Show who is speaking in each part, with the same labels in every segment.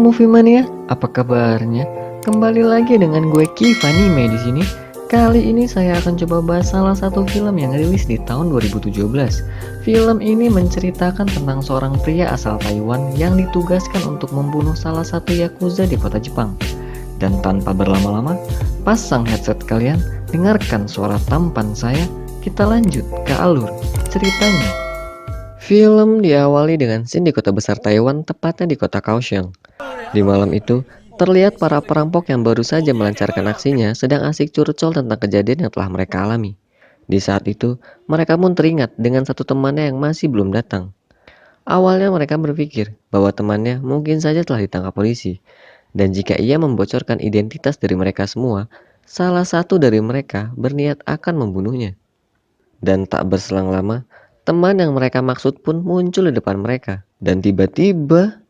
Speaker 1: Movie Mania, apa kabarnya? Kembali lagi dengan gue Kivanime di sini. Kali ini saya akan coba bahas salah satu film yang rilis di tahun 2017. Film ini menceritakan tentang seorang pria asal Taiwan yang ditugaskan untuk membunuh salah satu yakuza di kota Jepang. Dan tanpa berlama-lama, pasang headset kalian, dengarkan suara tampan saya, kita lanjut ke alur ceritanya. Film diawali dengan scene di kota besar Taiwan, tepatnya di kota Kaohsiung. Di malam itu, terlihat para perampok yang baru saja melancarkan aksinya sedang asik curcol tentang kejadian yang telah mereka alami. Di saat itu, mereka pun teringat dengan satu temannya yang masih belum datang. Awalnya mereka berpikir bahwa temannya mungkin saja telah ditangkap polisi. Dan jika ia membocorkan identitas dari mereka semua, salah satu dari mereka berniat akan membunuhnya. Dan tak berselang lama, teman yang mereka maksud pun muncul di depan mereka. Dan tiba-tiba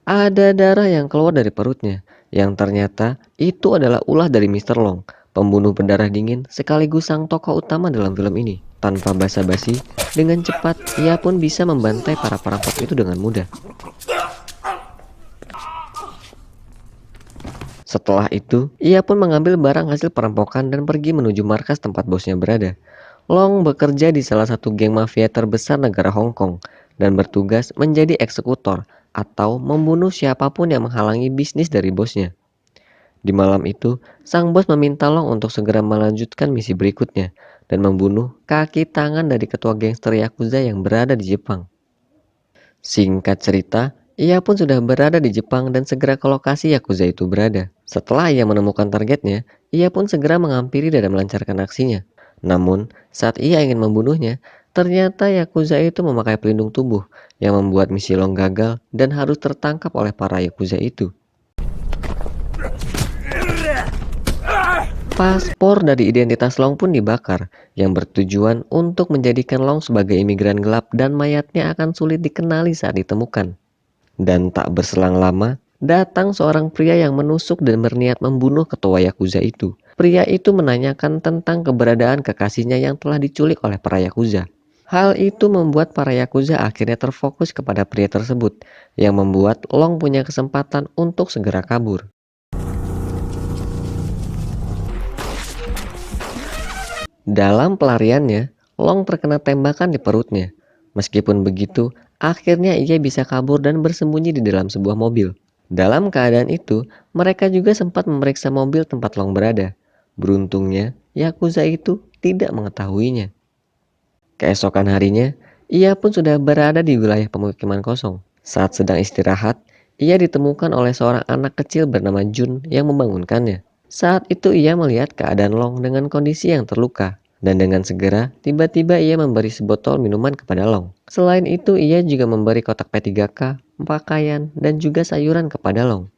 Speaker 1: ada darah yang keluar dari perutnya, yang ternyata itu adalah ulah dari Mr. Long, pembunuh berdarah dingin sekaligus sang tokoh utama dalam film ini. Tanpa basa-basi, dengan cepat ia pun bisa membantai para perampok itu dengan mudah. Setelah itu, ia pun mengambil barang hasil perampokan dan pergi menuju markas tempat bosnya berada. Long bekerja di salah satu geng mafia terbesar negara Hong Kong dan bertugas menjadi eksekutor atau membunuh siapapun yang menghalangi bisnis dari bosnya. Di malam itu, sang bos meminta Long untuk segera melanjutkan misi berikutnya dan membunuh kaki tangan dari ketua gangster Yakuza yang berada di Jepang. Singkat cerita, ia pun sudah berada di Jepang dan segera ke lokasi Yakuza itu berada. Setelah ia menemukan targetnya, ia pun segera menghampiri dan melancarkan aksinya. Namun, saat ia ingin membunuhnya, ternyata Yakuza itu memakai pelindung tubuh yang membuat misi Long gagal dan harus tertangkap oleh para Yakuza itu. Paspor dari identitas Long pun dibakar, yang bertujuan untuk menjadikan Long sebagai imigran gelap dan mayatnya akan sulit dikenali saat ditemukan. Dan tak berselang lama, datang seorang pria yang menusuk dan berniat membunuh ketua Yakuza itu. Pria itu menanyakan tentang keberadaan kekasihnya yang telah diculik oleh para Yakuza. Hal itu membuat para Yakuza akhirnya terfokus kepada pria tersebut, yang membuat Long punya kesempatan untuk segera kabur. Dalam pelariannya, Long terkena tembakan di perutnya. Meskipun begitu, akhirnya ia bisa kabur dan bersembunyi di dalam sebuah mobil. Dalam keadaan itu, mereka juga sempat memeriksa mobil tempat Long berada. Beruntungnya, Yakuza itu tidak mengetahuinya. Keesokan harinya, ia pun sudah berada di wilayah pemukiman kosong. Saat sedang istirahat, ia ditemukan oleh seorang anak kecil bernama Jun yang membangunkannya. Saat itu ia melihat keadaan Long dengan kondisi yang terluka. Dan dengan segera, tiba-tiba ia memberi sebotol minuman kepada Long. Selain itu, ia juga memberi kotak P3K, pakaian, dan juga sayuran kepada Long.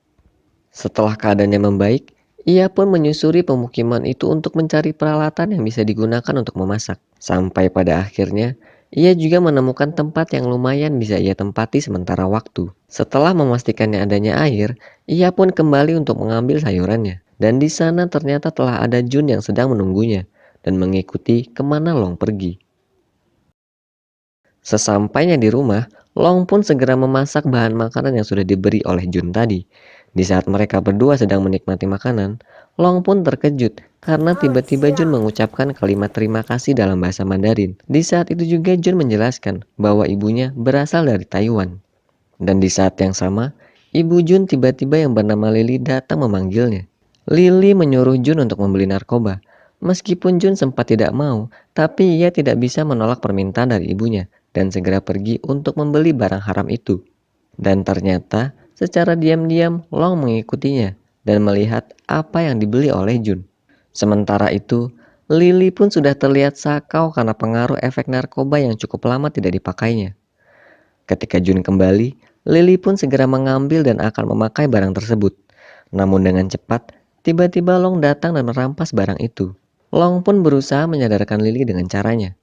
Speaker 1: Setelah keadaannya membaik, ia pun menyusuri pemukiman itu untuk mencari peralatan yang bisa digunakan untuk memasak. Sampai pada akhirnya, ia juga menemukan tempat yang lumayan bisa ia tempati sementara waktu. Setelah memastikannya adanya air, ia pun kembali untuk mengambil sayurannya. Dan di sana ternyata telah ada Jun yang sedang menunggunya dan mengikuti kemana Long pergi. Sesampainya di rumah, Long pun segera memasak bahan makanan yang sudah diberi oleh Jun tadi. Di saat mereka berdua sedang menikmati makanan, Long pun terkejut karena tiba-tiba Jun mengucapkan kalimat terima kasih dalam bahasa Mandarin. Di saat itu juga Jun menjelaskan bahwa ibunya berasal dari Taiwan. Dan di saat yang sama, ibu Jun tiba-tiba yang bernama Lily datang memanggilnya. Lily menyuruh Jun untuk membeli narkoba. Meskipun Jun sempat tidak mau, tapi ia tidak bisa menolak permintaan dari ibunya dan segera pergi untuk membeli barang haram itu. Dan ternyata secara diam-diam Long mengikutinya dan melihat apa yang dibeli oleh Jun. Sementara itu, Lily pun sudah terlihat sakau karena pengaruh efek narkoba yang cukup lama tidak dipakainya. Ketika Jun kembali, Lily pun segera mengambil dan akan memakai barang tersebut. Namun dengan cepat, tiba-tiba Long datang dan merampas barang itu. Long pun berusaha menyadarkan Lily dengan caranya,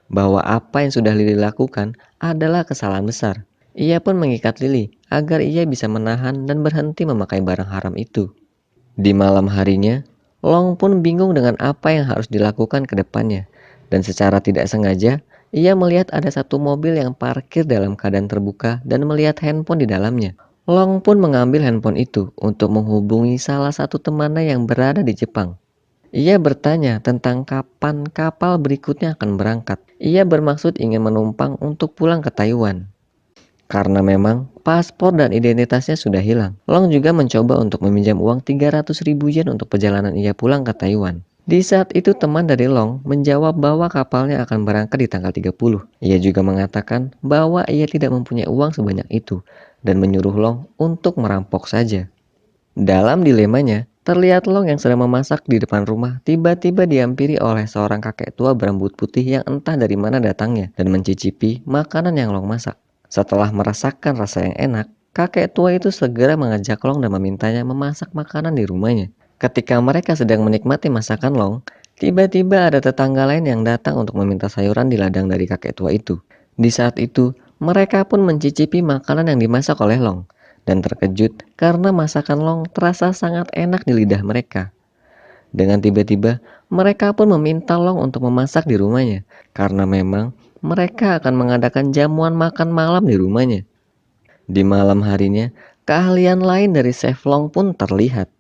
Speaker 1: bahwa apa yang sudah Lily lakukan adalah kesalahan besar. Ia pun mengikat Lily agar ia bisa menahan dan berhenti memakai barang haram itu. Di malam harinya, Long pun bingung dengan apa yang harus dilakukan ke depannya. Dan secara tidak sengaja, ia melihat ada satu mobil yang parkir dalam keadaan terbuka dan melihat handphone di dalamnya. Long pun mengambil handphone itu untuk menghubungi salah satu temannya yang berada di Jepang. Ia bertanya tentang kapan kapal berikutnya akan berangkat. Ia bermaksud ingin menumpang untuk pulang ke Taiwan. Karena memang paspor dan identitasnya sudah hilang. Long juga mencoba untuk meminjam uang 300.000 yen untuk perjalanan ia pulang ke Taiwan. Di saat itu teman dari Long menjawab bahwa kapalnya akan berangkat di tanggal 30. Ia juga mengatakan bahwa ia tidak mempunyai uang sebanyak itu dan menyuruh Long untuk merampok saja. Dalam dilemanya, terlihat Long yang sedang memasak di depan rumah tiba-tiba dihampiri oleh seorang kakek tua berambut putih yang entah dari mana datangnya dan mencicipi makanan yang Long masak. Setelah merasakan rasa yang enak, kakek tua itu segera mengajak Long dan memintanya memasak makanan di rumahnya. Ketika mereka sedang menikmati masakan Long, tiba-tiba ada tetangga lain yang datang untuk meminta sayuran di ladang dari kakek tua itu. Di saat itu, mereka pun mencicipi makanan yang dimasak oleh Long dan terkejut karena masakan Long terasa sangat enak di lidah mereka. Dengan tiba-tiba, mereka pun meminta Long untuk memasak di rumahnya karena memang mereka akan mengadakan jamuan makan malam di rumahnya. Di malam harinya, keahlian lain dari Chef Long pun terlihat.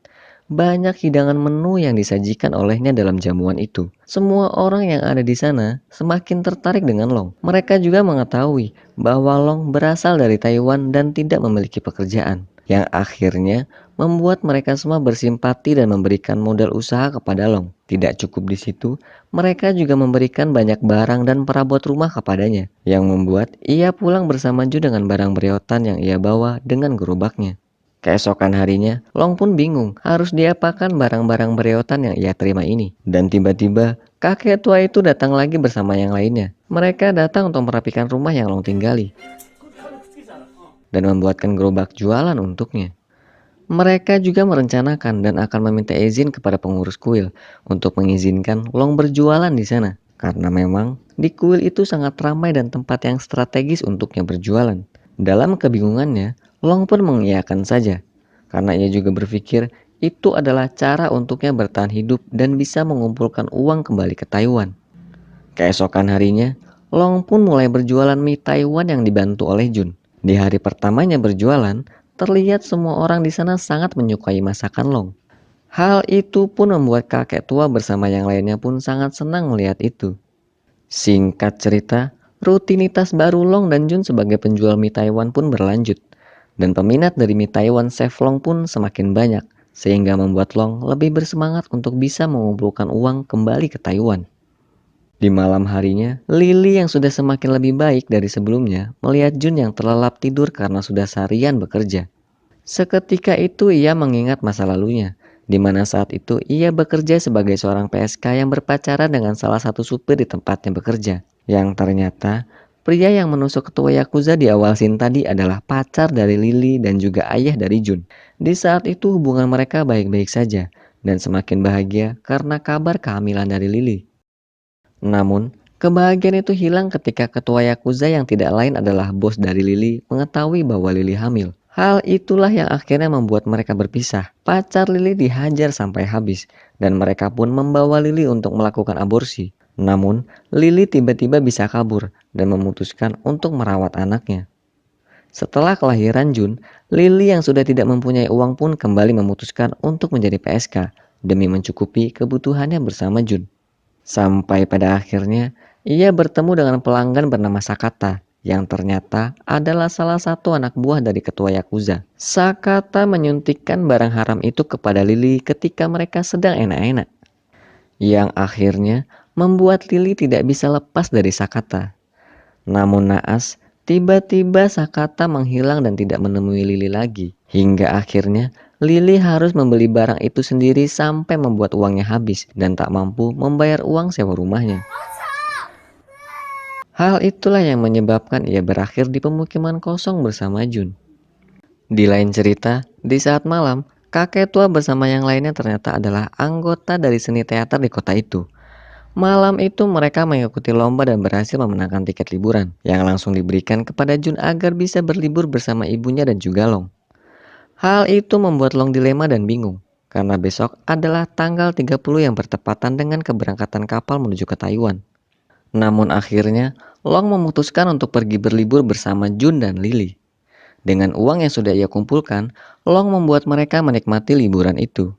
Speaker 1: Banyak hidangan menu yang disajikan olehnya dalam jamuan itu. Semua orang yang ada di sana semakin tertarik dengan Long. Mereka juga mengetahui bahwa Long berasal dari Taiwan dan tidak memiliki pekerjaan, yang akhirnya membuat mereka semua bersimpati dan memberikan modal usaha kepada Long. Tidak cukup di situ, mereka juga memberikan banyak barang dan perabot rumah kepadanya, yang membuat ia pulang bersama Ju dengan barang bereotan yang ia bawa dengan gerobaknya. Keesokan harinya, Long pun bingung harus diapakan barang-barang bereotan yang ia terima ini. Dan tiba-tiba, kakek tua itu datang lagi bersama yang lainnya. Mereka datang untuk merapikan rumah yang Long tinggali dan membuatkan gerobak jualan untuknya. Mereka juga merencanakan dan akan meminta izin kepada pengurus kuil untuk mengizinkan Long berjualan di sana. Karena memang di kuil itu sangat ramai dan tempat yang strategis untuknya berjualan. Dalam kebingungannya, Long pun mengiyakan saja. Karena ia juga berpikir itu adalah cara untuknya bertahan hidup dan bisa mengumpulkan uang kembali ke Taiwan. Keesokan harinya, Long pun mulai berjualan mie Taiwan yang dibantu oleh Jun. Di hari pertamanya berjualan, terlihat semua orang di sana sangat menyukai masakan Long. Hal itu pun membuat kakek tua bersama yang lainnya pun sangat senang melihat itu. Singkat cerita, rutinitas baru Long dan Jun sebagai penjual mie Taiwan pun berlanjut. Dan peminat dari mie Taiwan Chef Long pun semakin banyak, sehingga membuat Long lebih bersemangat untuk bisa mengumpulkan uang kembali ke Taiwan. Di malam harinya, Lily yang sudah semakin lebih baik dari sebelumnya melihat Jun yang terlelap tidur karena sudah seharian bekerja. Seketika itu ia mengingat masa lalunya, di mana saat itu ia bekerja sebagai seorang PSK yang berpacaran dengan salah satu supir di tempatnya bekerja. Yang ternyata, pria yang menusuk ketua Yakuza di awal scene tadi adalah pacar dari Lily dan juga ayah dari Jun. Di saat itu hubungan mereka baik-baik saja, dan semakin bahagia karena kabar kehamilan dari Lily. Namun, kebahagiaan itu hilang ketika ketua Yakuza yang tidak lain adalah bos dari Lily mengetahui bahwa Lily hamil. Hal itulah yang akhirnya membuat mereka berpisah. Pacar Lily dihajar sampai habis, dan mereka pun membawa Lily untuk melakukan aborsi. Namun, Lily tiba-tiba bisa kabur dan memutuskan untuk merawat anaknya. Setelah kelahiran Jun, Lily yang sudah tidak mempunyai uang pun kembali memutuskan untuk menjadi PSK demi mencukupi kebutuhannya bersama Jun. Sampai pada akhirnya, ia bertemu dengan pelanggan bernama Sakata, yang ternyata adalah salah satu anak buah dari ketua Yakuza. Sakata menyuntikkan barang haram itu kepada Lily ketika mereka sedang enak-enak, yang akhirnya membuat Lily tidak bisa lepas dari Sakata. Namun naas, tiba-tiba Sakata menghilang dan tidak menemui Lily lagi. Hingga akhirnya Lily harus membeli barang itu sendiri sampai membuat uangnya habis dan tak mampu membayar uang sewa rumahnya. Hal itulah yang menyebabkan ia berakhir di pemukiman kosong bersama Jun. Di lain cerita, di saat malam, kakek tua bersama yang lainnya ternyata adalah anggota dari seni teater di kota itu. Malam itu mereka mengikuti lomba dan berhasil memenangkan tiket liburan yang langsung diberikan kepada Jun agar bisa berlibur bersama ibunya dan juga Long. Hal itu membuat Long dilema dan bingung karena besok adalah tanggal 30 yang bertepatan dengan keberangkatan kapal menuju ke Taiwan. Namun akhirnya Long memutuskan untuk pergi berlibur bersama Jun dan Lily. Dengan uang yang sudah ia kumpulkan, Long membuat mereka menikmati liburan itu.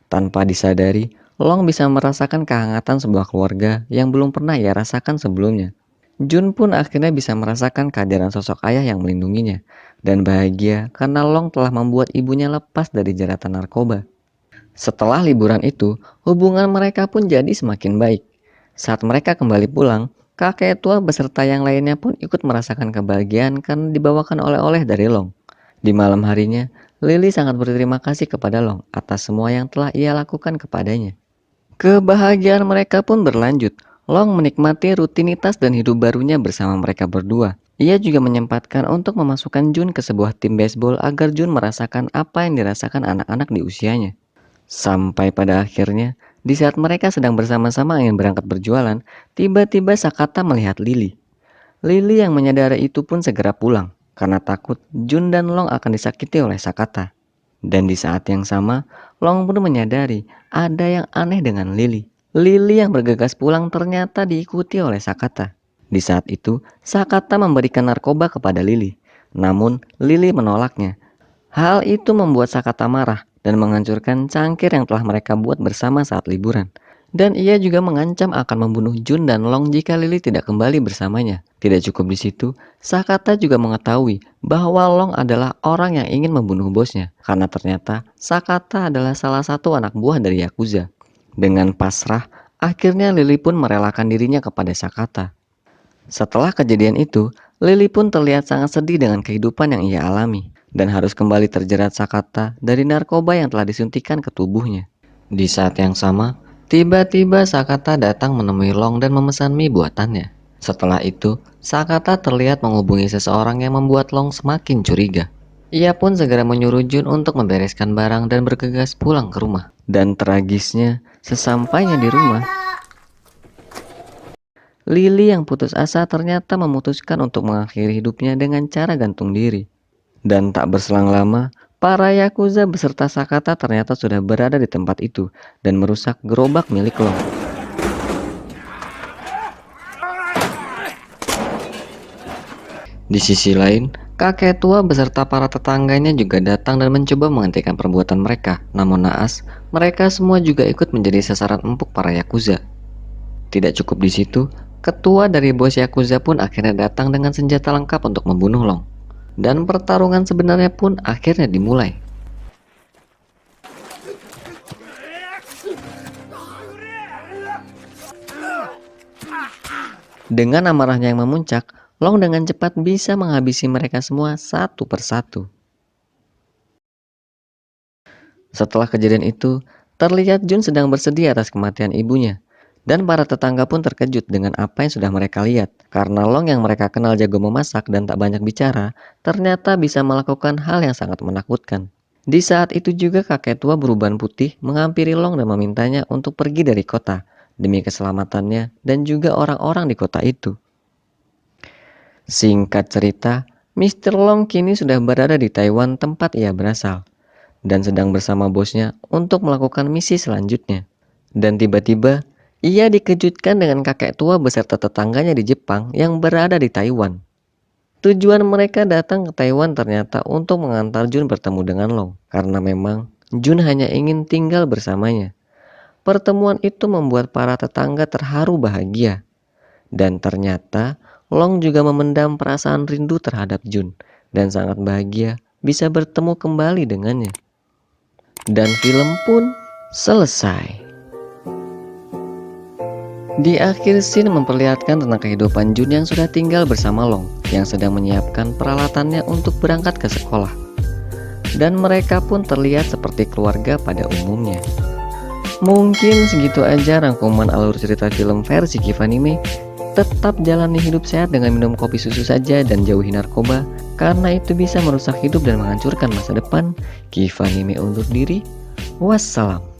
Speaker 1: Tanpa disadari, Long bisa merasakan kehangatan sebuah keluarga yang belum pernah ia rasakan sebelumnya. Jun pun akhirnya bisa merasakan kehadiran sosok ayah yang melindunginya, dan bahagia karena Long telah membuat ibunya lepas dari jeratan narkoba. Setelah liburan itu, hubungan mereka pun jadi semakin baik. Saat mereka kembali pulang, kakek tua beserta yang lainnya pun ikut merasakan kebahagiaan karena dibawakan oleh-oleh dari Long. Di malam harinya, Lily sangat berterima kasih kepada Long atas semua yang telah ia lakukan kepadanya. Kebahagiaan mereka pun berlanjut. Long menikmati rutinitas dan hidup barunya bersama mereka berdua. Ia juga menyempatkan untuk memasukkan Jun ke sebuah tim baseball agar Jun merasakan apa yang dirasakan anak-anak di usianya. Sampai pada akhirnya, di saat mereka sedang bersama-sama ingin berangkat berjualan, tiba-tiba Sakata melihat Lily. Lily yang menyadari itu pun segera pulang, karena takut Jun dan Long akan disakiti oleh Sakata. Dan di saat yang sama, Long pun menyadari ada yang aneh dengan Lily. Lily yang bergegas pulang ternyata diikuti oleh Sakata. Di saat itu, Sakata memberikan narkoba kepada Lily. Namun, Lily menolaknya. Hal itu membuat Sakata marah dan menghancurkan cangkir yang telah mereka buat bersama saat liburan. Dan ia juga mengancam akan membunuh Jun dan Long jika Lily tidak kembali bersamanya. Tidak cukup di situ, Sakata juga mengetahui bahwa Long adalah orang yang ingin membunuh bosnya. Karena ternyata Sakata adalah salah satu anak buah dari Yakuza. Dengan pasrah, akhirnya Lily pun merelakan dirinya kepada Sakata. Setelah kejadian itu, Lily pun terlihat sangat sedih dengan kehidupan yang ia alami dan harus kembali terjerat Sakata dari narkoba yang telah disuntikan ke tubuhnya. Di saat yang sama, tiba-tiba Sakata datang menemui Long dan memesan mie buatannya. Setelah itu, Sakata terlihat menghubungi seseorang yang membuat Long semakin curiga. Ia pun segera menyuruh Jun untuk membereskan barang dan bergegas pulang ke rumah. Dan tragisnya, sesampainya di rumah, Lily yang putus asa ternyata memutuskan untuk mengakhiri hidupnya dengan cara gantung diri. Dan tak berselang lama, para Yakuza beserta Sakata ternyata sudah berada di tempat itu dan merusak gerobak milik Long. Di sisi lain, kakek tua beserta para tetangganya juga datang dan mencoba menghentikan perbuatan mereka. Namun naas, mereka semua juga ikut menjadi sasaran empuk para Yakuza. Tidak cukup di situ, ketua dari bos Yakuza pun akhirnya datang dengan senjata lengkap untuk membunuh Long. Dan pertarungan sebenarnya pun akhirnya dimulai. Dengan amarahnya yang memuncak, Long dengan cepat bisa menghabisi mereka semua satu persatu. Setelah kejadian itu, terlihat Jun sedang bersedih atas kematian ibunya. Dan para tetangga pun terkejut dengan apa yang sudah mereka lihat. Karena Long yang mereka kenal jago memasak dan tak banyak bicara, ternyata bisa melakukan hal yang sangat menakutkan. Di saat itu juga kakek tua beruban putih menghampiri Long dan memintanya untuk pergi dari kota, demi keselamatannya dan juga orang-orang di kota itu. Singkat cerita, Mr. Long kini sudah berada di Taiwan tempat ia berasal, dan sedang bersama bosnya untuk melakukan misi selanjutnya. Dan tiba-tiba, ia dikejutkan dengan kakek tua beserta tetangganya di Jepang yang berada di Taiwan. Tujuan mereka datang ke Taiwan ternyata untuk mengantar Jun bertemu dengan Long, karena memang Jun hanya ingin tinggal bersamanya. Pertemuan itu membuat para tetangga terharu bahagia. Dan ternyata Long juga memendam perasaan rindu terhadap Jun dan sangat bahagia bisa bertemu kembali dengannya. Dan film pun selesai. Di akhir scene memperlihatkan tentang kehidupan Jun yang sudah tinggal bersama Long yang sedang menyiapkan peralatannya untuk berangkat ke sekolah. Dan mereka pun terlihat seperti keluarga pada umumnya. Mungkin segitu aja rangkuman alur cerita film versi Kivanime. Tetap jalani hidup sehat dengan minum kopi susu saja dan jauhi narkoba, karena itu bisa merusak hidup dan menghancurkan masa depan. Kivanime undur diri. Wassalam.